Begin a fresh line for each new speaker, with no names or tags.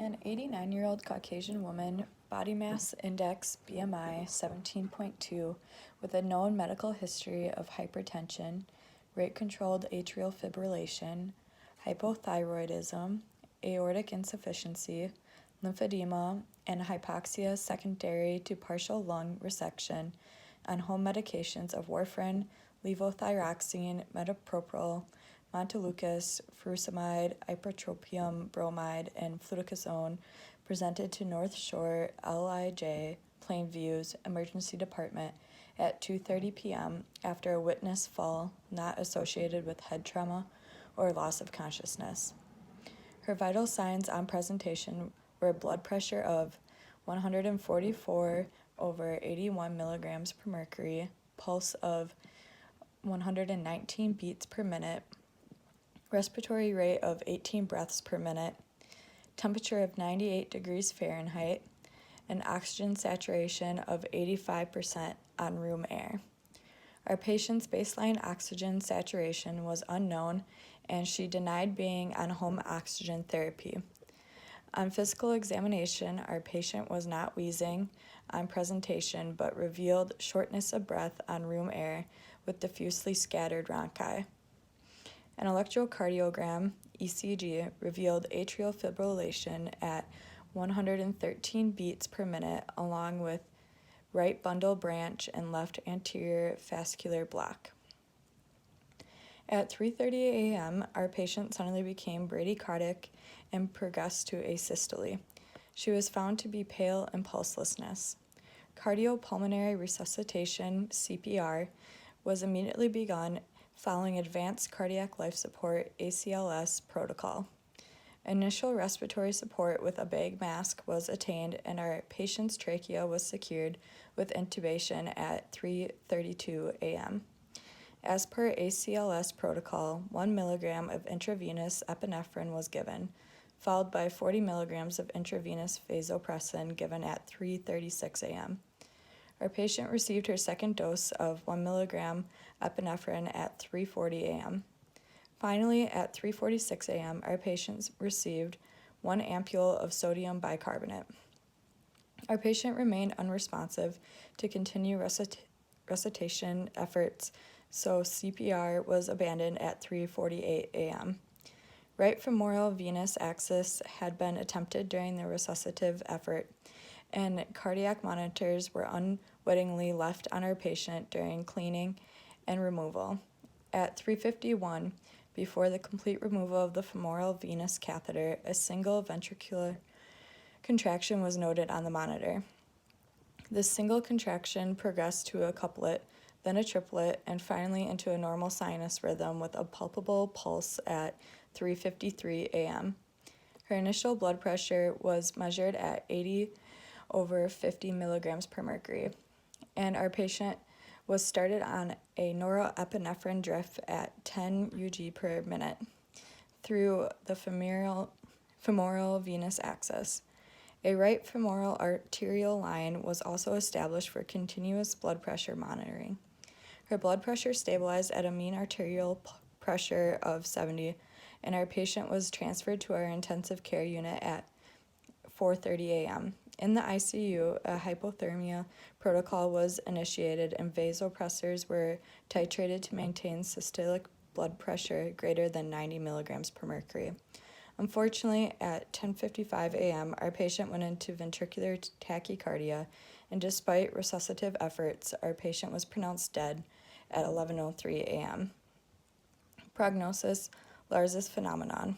An 89-year-old Caucasian woman, body mass index BMI 17.2, with a known medical history of hypertension, rate-controlled atrial fibrillation, hypothyroidism, aortic insufficiency, lymphedema, and hypoxia secondary to partial lung resection on home medications of warfarin, levothyroxine, metoprolol, Montelukast, furosemide, ipratropium bromide, and fluticasone, presented to North Shore LIJ Plainview's emergency department at 2:30 p.m. after a witness fall not associated with head trauma or loss of consciousness. Her vital signs on presentation were blood pressure of 144 over 81 milligrams per mercury, pulse of 119 beats per minute, respiratory rate of 18 breaths per minute, temperature of 98 degrees Fahrenheit, and oxygen saturation of 85% on room air. Our patient's baseline oxygen saturation was unknown, and she denied being on home oxygen therapy. On physical examination, our patient was not wheezing on presentation but revealed shortness of breath on room air with diffusely scattered rhonchi. An electrocardiogram, ECG, revealed atrial fibrillation at 113 beats per minute along with right bundle branch and left anterior fascicular block. At 3:30 a.m., our patient suddenly became bradycardic and progressed to asystole. She was found to be pale and pulselessness. Cardiopulmonary resuscitation, CPR, was immediately begun following advanced cardiac life support ACLS protocol. Initial respiratory support with a bag mask was attained and our patient's trachea was secured with intubation at 3:32 a.m. As per ACLS protocol, 1 milligram of intravenous epinephrine was given, followed by 40 milligrams of intravenous vasopressin given at 3:36 a.m. Our patient received her second dose of 1 milligram epinephrine at 3:40 a.m. Finally, at 3:46 a.m., our patient received 1 ampule of sodium bicarbonate. Our patient remained unresponsive to continue resuscitation efforts, so CPR was abandoned at 3:48 a.m. Right femoral venous access had been attempted during the resuscitative effort, and cardiac monitors were unwittingly left on our patient during cleaning and removal. At 3:51, before the complete removal of the femoral venous catheter, a single ventricular contraction was noted on the monitor. This single contraction progressed to a couplet, then a triplet, and finally into a normal sinus rhythm with a palpable pulse at 3:53 a.m. Her initial blood pressure was measured at 80 over 50 milligrams per mercury, and our patient was started on a norepinephrine drip at 10 UG per minute through the femoral venous access. A right femoral arterial line was also established for continuous blood pressure monitoring. Her blood pressure stabilized at a mean arterial pressure of 70, and our patient was transferred to our intensive care unit at 4:30 a.m. In the ICU, a hypothermia protocol was initiated and vasopressors were titrated to maintain systolic blood pressure greater than 90 milligrams per mercury. Unfortunately, at 10:55 a.m., our patient went into ventricular tachycardia, and despite resuscitative efforts, our patient was pronounced dead at 11:03 a.m. Prognosis: Lars's phenomenon.